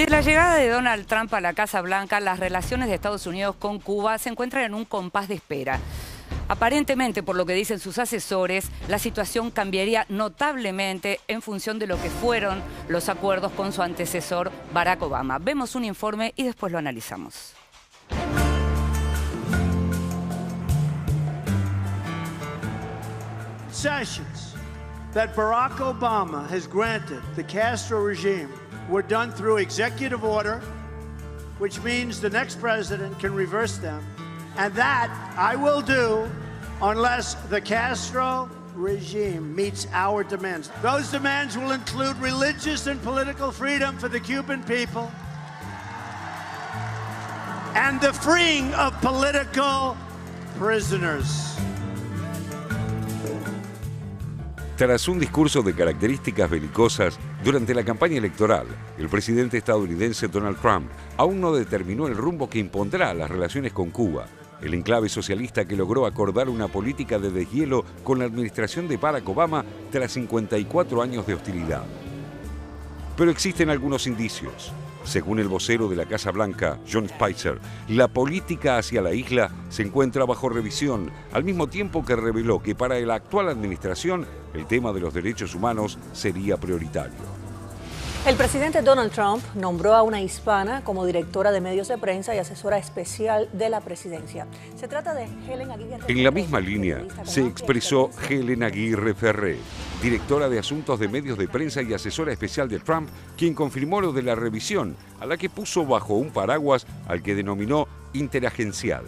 Desde la llegada de Donald Trump a la Casa Blanca, las relaciones de Estados Unidos con Cuba se encuentran en un compás de espera. Aparentemente, por lo que dicen sus asesores, la situación cambiaría notablemente en función de lo que fueron los acuerdos con su antecesor Barack Obama. Vemos un informe y después lo analizamos. Concessions that Barack Obama has granted the Castro regime were done through executive order, which means the next president can reverse them. And that I will do unless the Castro regime meets our demands. Those demands will include religious and political freedom for the Cuban people and the freeing of political prisoners. Tras un discurso de características belicosas durante la campaña electoral, el presidente estadounidense Donald Trump aún no determinó el rumbo que impondrá a las relaciones con Cuba, el enclave socialista que logró acordar una política de deshielo con la administración de Barack Obama tras 54 años de hostilidad. Pero existen algunos indicios. Según el vocero de la Casa Blanca, John Spicer, la política hacia la isla se encuentra bajo revisión, al mismo tiempo que reveló que para la actual administración el tema de los derechos humanos sería prioritario. El presidente Donald Trump nombró a una hispana como directora de medios de prensa y asesora especial de la presidencia. Se trata de Helen Aguirre Ferré. En la misma línea se expresó Helen Aguirre Ferré, directora de Asuntos de Medios de Prensa y asesora especial de Trump, quien confirmó lo de la revisión, a la que puso bajo un paraguas al que denominó interagencial.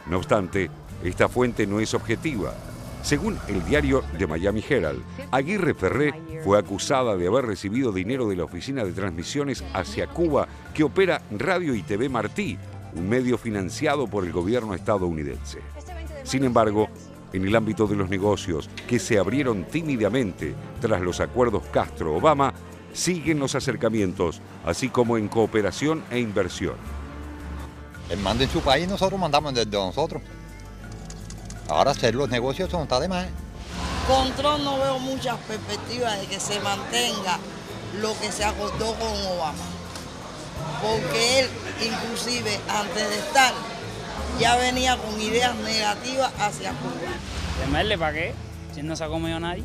No obstante, esta fuente no es objetiva. Según el diario The Miami Herald, Aguirre Ferré fue acusada de haber recibido dinero de la Oficina de Transmisiones hacia Cuba que opera Radio y TV Martí, un medio financiado por el gobierno estadounidense. Sin embargo, en el ámbito de los negocios que se abrieron tímidamente tras los acuerdos Castro-Obama, siguen los acercamientos, así como en cooperación e inversión. Él manda en su país, nosotros mandamos desde nosotros. Ahora hacer los negocios son está de más. Con Trump no veo muchas perspectivas de que se mantenga lo que se acordó con Obama. Porque él, inclusive, antes de estar, ya venía con ideas negativas hacia Cuba. ¿Temerle para qué? Si no se ha comido a nadie.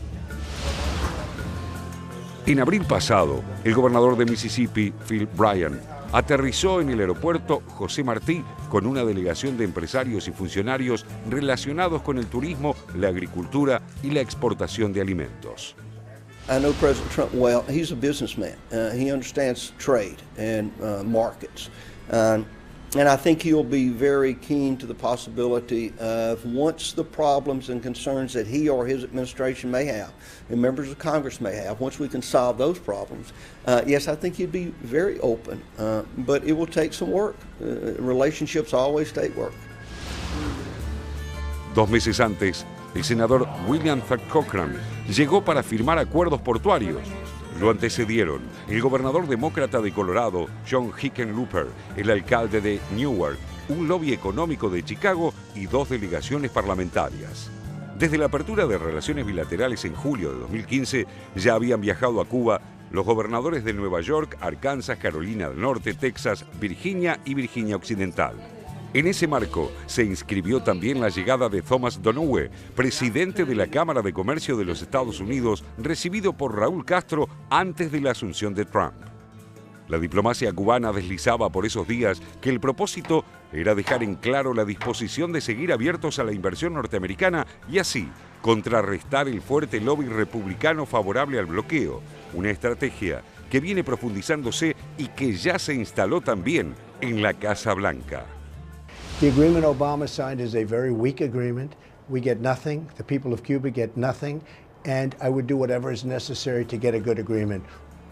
En abril pasado, el gobernador de Mississippi, Phil Bryant, aterrizó en el aeropuerto José Martí con una delegación de empresarios y funcionarios relacionados con el turismo, la agricultura y la exportación de alimentos. I know President Trump well. He's a businessman. He understands trade and markets. And I think he'll be very keen to the possibility of, once the problems and concerns that he or his administration may have, and members of Congress may have, once we can solve those problems, yes, I think he'd be very open, but it will take some work. Relationships always take work. 2 meses antes, el senador William Thad Cochran llegó para firmar acuerdos portuarios. Lo antecedieron el gobernador demócrata de Colorado, John Hickenlooper, el alcalde de Newark, un lobby económico de Chicago y 2 delegaciones parlamentarias. Desde la apertura de relaciones bilaterales en julio de 2015, ya habían viajado a Cuba los gobernadores de Nueva York, Arkansas, Carolina del Norte, Texas, Virginia y Virginia Occidental. En ese marco se inscribió también la llegada de Thomas Donohue, presidente de la Cámara de Comercio de los Estados Unidos, recibido por Raúl Castro antes de la asunción de Trump. La diplomacia cubana deslizaba por esos días que el propósito era dejar en claro la disposición de seguir abiertos a la inversión norteamericana y así contrarrestar el fuerte lobby republicano favorable al bloqueo, una estrategia que viene profundizándose y que ya se instaló también en la Casa Blanca. The agreement Obama signed is a very weak agreement. We get nothing. The people of Cuba get nothing. And I would do whatever is necessary to get a good agreement.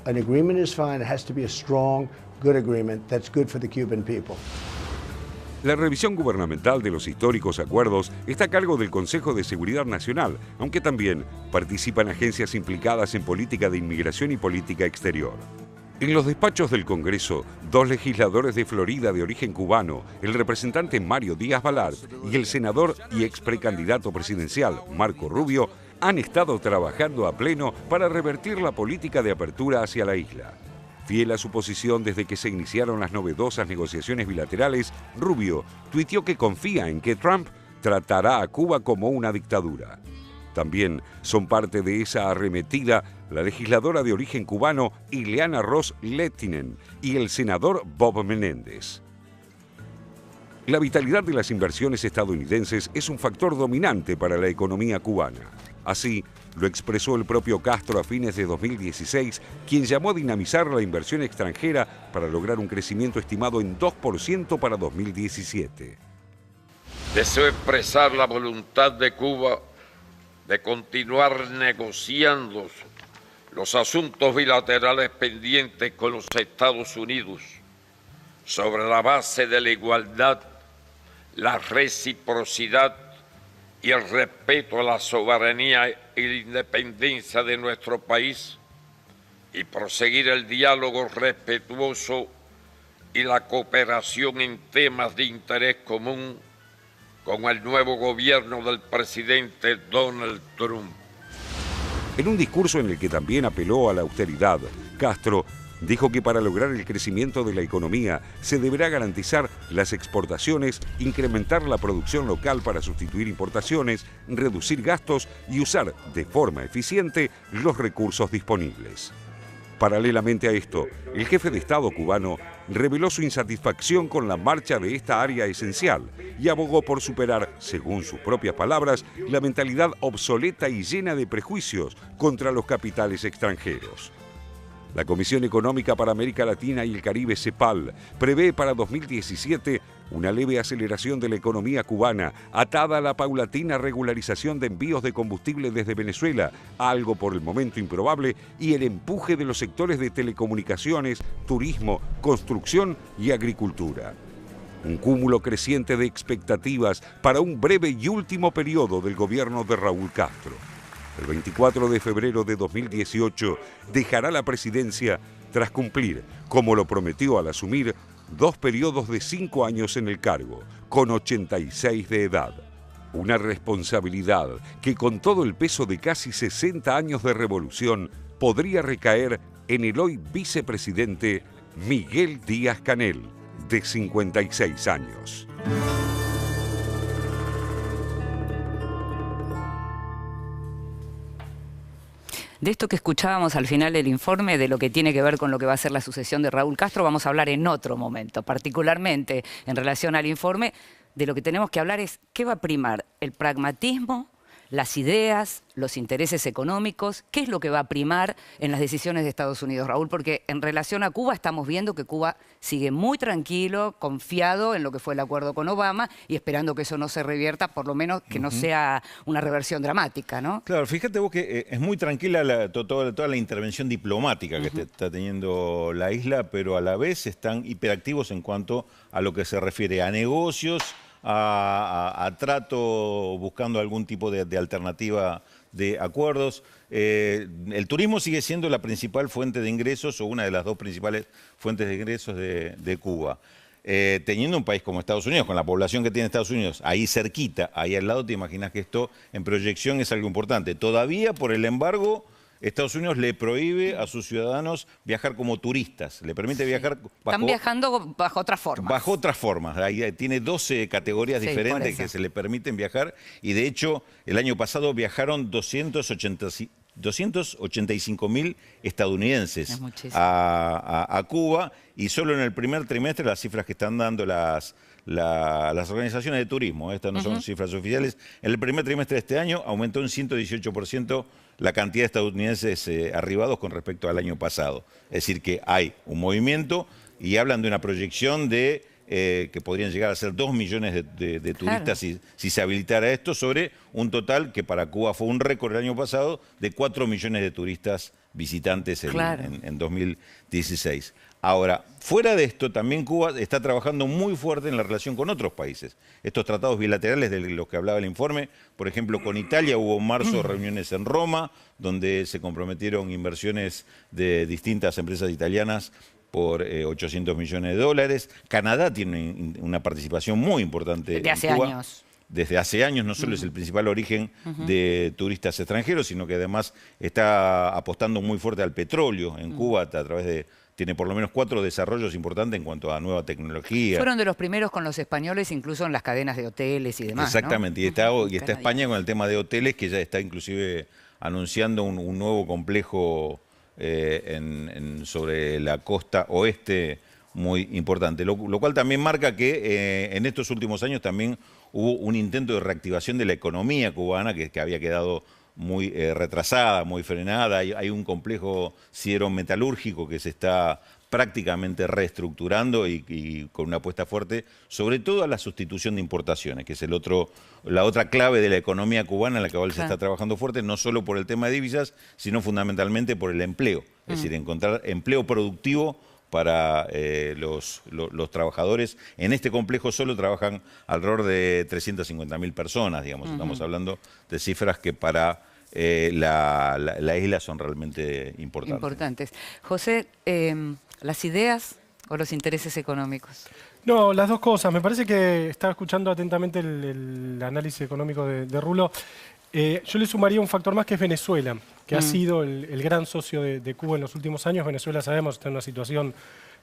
An agreement is fine. It has to be a strong, good agreement that's good for the Cuban people. La revisión gubernamental de los históricos acuerdos está a cargo del Consejo de Seguridad Nacional, aunque también participan agencias implicadas en política de inmigración y política exterior. En los despachos del Congreso, 2 legisladores de Florida de origen cubano, el representante Mario Díaz-Balart y el senador y ex precandidato presidencial Marco Rubio, han estado trabajando a pleno para revertir la política de apertura hacia la isla. Fiel a su posición desde que se iniciaron las novedosas negociaciones bilaterales, Rubio tuiteó que confía en que Trump tratará a Cuba como una dictadura. También son parte de esa arremetida la legisladora de origen cubano Ileana Ros Lehtinen y el senador Bob Menéndez. La vitalidad de las inversiones estadounidenses es un factor dominante para la economía cubana. Así, lo expresó el propio Castro a fines de 2016, quien llamó a dinamizar la inversión extranjera para lograr un crecimiento estimado en 2% para 2017. Deseo expresar la voluntad de Cuba de continuar negociando los asuntos bilaterales pendientes con los Estados Unidos sobre la base de la igualdad, la reciprocidad y el respeto a la soberanía y la independencia de nuestro país, y proseguir el diálogo respetuoso y la cooperación en temas de interés común con el nuevo gobierno del presidente Donald Trump. En un discurso en el que también apeló a la austeridad, Castro dijo que para lograr el crecimiento de la economía se deberá garantizar las exportaciones, incrementar la producción local para sustituir importaciones, reducir gastos y usar de forma eficiente los recursos disponibles. Paralelamente a esto, el jefe de Estado cubano reveló su insatisfacción con la marcha de esta área esencial y abogó por superar, según sus propias palabras, la mentalidad obsoleta y llena de prejuicios contra los capitales extranjeros. La Comisión Económica para América Latina y el Caribe, CEPAL, prevé para 2017 una leve aceleración de la economía cubana, atada a la paulatina regularización de envíos de combustible desde Venezuela, algo por el momento improbable, y el empuje de los sectores de telecomunicaciones, turismo, construcción y agricultura. Un cúmulo creciente de expectativas para un breve y último periodo del gobierno de Raúl Castro. El 24 de febrero de 2018 dejará la presidencia tras cumplir, como lo prometió al asumir, 2 periodos de 5 años en el cargo, con 86 de edad. Una responsabilidad que, con todo el peso de casi 60 años de revolución, podría recaer en el hoy vicepresidente Miguel Díaz-Canel, de 56 años. De esto que escuchábamos al final del informe, de lo que tiene que ver con lo que va a ser la sucesión de Raúl Castro, vamos a hablar en otro momento. Particularmente en relación al informe, de lo que tenemos que hablar es qué va a primar: el pragmatismo, las ideas, los intereses económicos. ¿Qué es lo que va a primar en las decisiones de Estados Unidos, Raúl? Porque en relación a Cuba estamos viendo que Cuba sigue muy tranquilo, confiado en lo que fue el acuerdo con Obama y esperando que eso no se revierta, por lo menos que no sea una reversión dramática, ¿no? Claro, fíjate vos que es muy tranquila toda la intervención diplomática que está teniendo la isla, pero a la vez están hiperactivos en cuanto a lo que se refiere a negocios, a trato, buscando algún tipo de alternativa de acuerdos. El turismo sigue siendo la principal fuente de ingresos, o una de las 2 principales fuentes de ingresos de Cuba. Teniendo un país como Estados Unidos, con la población que tiene Estados Unidos, ahí cerquita, ahí al lado, te imaginas que esto en proyección es algo importante. Todavía por el embargo, Estados Unidos le prohíbe a sus ciudadanos viajar como turistas. Le permite viajar Están viajando bajo otras formas. Bajo otras formas. Ahí tiene 12 categorías diferentes que se le permiten viajar. Y de hecho, el año pasado viajaron 285.000 estadounidenses a Cuba. Y solo en el primer trimestre, las cifras que están dando las organizaciones de turismo, estas no son cifras oficiales, en el primer trimestre de este año aumentó un 118% la cantidad de estadounidenses arribados con respecto al año pasado. Es decir, que hay un movimiento y hablan de una proyección de que podrían llegar a ser 2 millones de turistas si se habilitara esto, sobre un total que para Cuba fue un récord el año pasado de 4 millones de turistas visitantes en 2016. Ahora, fuera de esto, también Cuba está trabajando muy fuerte en la relación con otros países. Estos tratados bilaterales de los que hablaba el informe, por ejemplo, con Italia hubo en marzo reuniones en Roma, donde se comprometieron inversiones de distintas empresas italianas por 800 millones de dólares. Canadá tiene una participación muy importante desde hace Cuba. años. Desde hace años, no solo es el principal origen de turistas extranjeros, sino que además está apostando muy fuerte al petróleo en Cuba a través tiene por lo menos 4 desarrollos importantes en cuanto a nueva tecnología. Fueron de los primeros con los españoles, incluso en las cadenas de hoteles y demás. Exactamente, ¿no? y está España con el tema de hoteles, que ya está inclusive anunciando un nuevo complejo sobre la costa oeste muy importante, lo cual también marca que en estos últimos años también hubo un intento de reactivación de la economía cubana que había quedado muy retrasada, muy frenada. Hay un complejo siderometalúrgico que se está prácticamente reestructurando y con una apuesta fuerte, sobre todo a la sustitución de importaciones, que es la otra clave de la economía cubana en la que se está trabajando fuerte, no solo por el tema de divisas, sino fundamentalmente por el empleo. Es decir, encontrar empleo productivo para los trabajadores. En este complejo solo trabajan alrededor de 350.000 personas, digamos. Estamos hablando de cifras que para la isla son realmente importantes. José, ¿las ideas o los intereses económicos? No, las dos cosas. Me parece que estaba escuchando atentamente el análisis económico de Rulo. Yo le sumaría un factor más, que es Venezuela, que ha sido el gran socio de Cuba en los últimos años. Venezuela, sabemos, está en una situación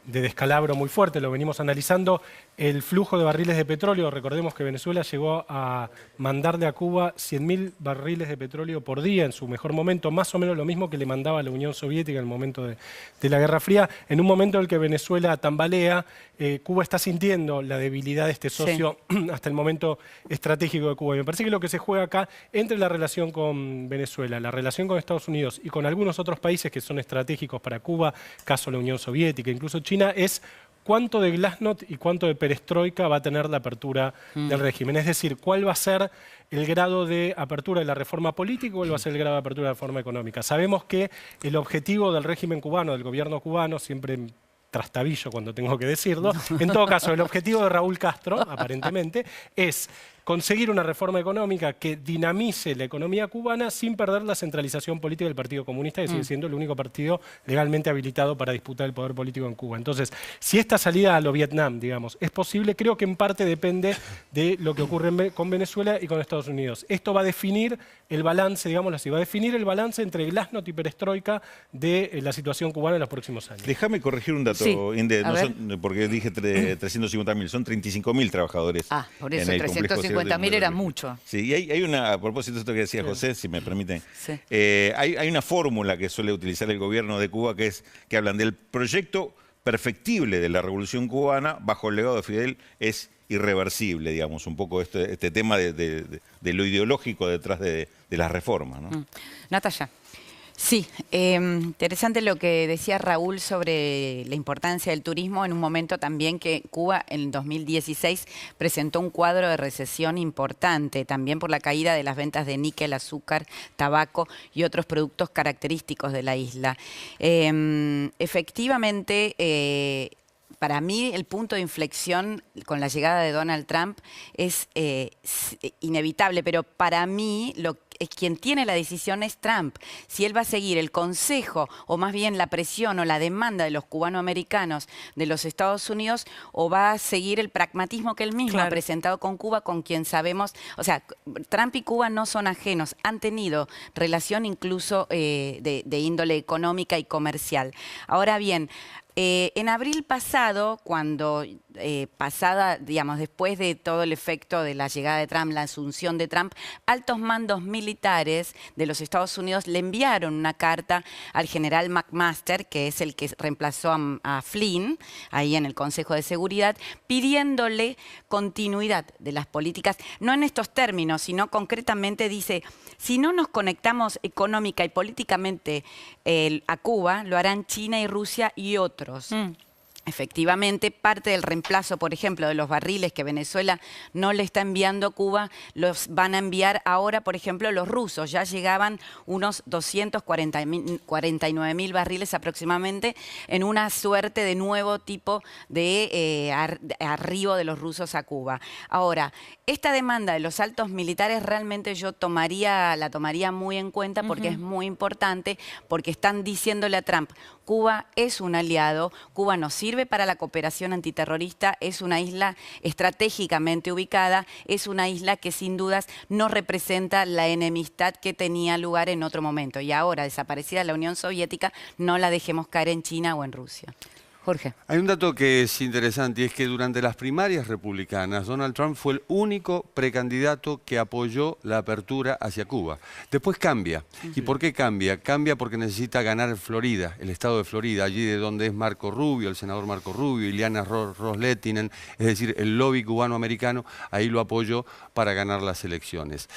de descalabro muy fuerte, lo venimos analizando. El flujo de barriles de petróleo, recordemos que Venezuela llegó a mandarle a Cuba 100.000 barriles de petróleo por día en su mejor momento, más o menos lo mismo que le mandaba a la Unión Soviética en el momento de la Guerra Fría. En un momento en el que Venezuela tambalea, Cuba está sintiendo la debilidad de este socio hasta el momento estratégico de Cuba. Y me parece que lo que se juega acá entre la relación con Venezuela, la relación con Estados Unidos y con algunos otros países que son estratégicos para Cuba, caso la Unión Soviética, incluso China, es cuánto de glasnost y cuánto de perestroika va a tener la apertura del régimen. Es decir, cuál va a ser el grado de apertura de la reforma política, cuál va a ser el grado de apertura de la reforma económica. Sabemos que el objetivo del régimen cubano, del gobierno cubano, siempre trastabillo cuando tengo que decirlo, en todo caso, el objetivo de Raúl Castro, aparentemente, es conseguir una reforma económica que dinamice la economía cubana sin perder la centralización política del Partido Comunista, que sigue siendo el único partido legalmente habilitado para disputar el poder político en Cuba. Entonces, si esta salida a lo Vietnam, digamos, es posible, creo que en parte depende de lo que ocurre con Venezuela y con Estados Unidos. Esto va a definir el balance, digámoslo así, va a definir el balance entre glasnost y perestroika de la situación cubana en los próximos años. Déjame corregir un dato, Inde, no son, porque dije 350.000, son 35.000 trabajadores. Por eso, 350.000 era mucho. Sí, y hay una, a propósito de esto que decía José, si me permiten, hay una fórmula que suele utilizar el gobierno de Cuba, que hablan del proyecto perfectible de la Revolución Cubana bajo el legado de Fidel, es irreversible, digamos, un poco este tema de lo ideológico detrás de las reformas, ¿no? Natalia. Sí, interesante lo que decía Raúl sobre la importancia del turismo en un momento también que Cuba en 2016 presentó un cuadro de recesión importante, también por la caída de las ventas de níquel, azúcar, tabaco y otros productos característicos de la isla. Efectivamente, para mí el punto de inflexión con la llegada de Donald Trump es inevitable, pero para mí quien tiene la decisión es Trump. Si él va a seguir el consejo, o más bien la presión o la demanda de los cubanoamericanos de los Estados Unidos, o va a seguir el pragmatismo que él mismo ha presentado con Cuba, con quien sabemos, o sea, Trump y Cuba no son ajenos, han tenido relación incluso de índole económica y comercial. Ahora bien, en abril pasado, cuando digamos, después de todo el efecto de la llegada de Trump, la asunción de Trump, altos mandos militares de los Estados Unidos le enviaron una carta al general McMaster, que es el que reemplazó a Flynn, ahí en el Consejo de Seguridad, pidiéndole continuidad de las políticas, no en estos términos, sino concretamente dice, si no nos conectamos económica y políticamente a Cuba, lo harán China y Rusia y otros. Efectivamente, parte del reemplazo, por ejemplo, de los barriles que Venezuela no le está enviando a Cuba, los van a enviar ahora, por ejemplo, los rusos. Ya llegaban unos 249.000 barriles aproximadamente en una suerte de nuevo tipo de arribo de los rusos a Cuba. Ahora, esta demanda de los altos militares realmente yo la tomaría muy en cuenta porque es muy importante, porque están diciéndole a Trump, Cuba es un aliado, Cuba nos sirve para la cooperación antiterrorista, es una isla estratégicamente ubicada, es una isla que sin dudas no representa la enemistad que tenía lugar en otro momento. Y ahora, desaparecida la Unión Soviética, no la dejemos caer en China o en Rusia. Jorge. Hay un dato que es interesante y es que durante las primarias republicanas Donald Trump fue el único precandidato que apoyó la apertura hacia Cuba. Después cambia. ¿Y por qué cambia? Cambia porque necesita ganar Florida, el estado de Florida, allí de donde es Marco Rubio, el senador Marco Rubio, Ileana Ros-Lehtinen, es decir, el lobby cubano-americano, ahí lo apoyó para ganar las elecciones.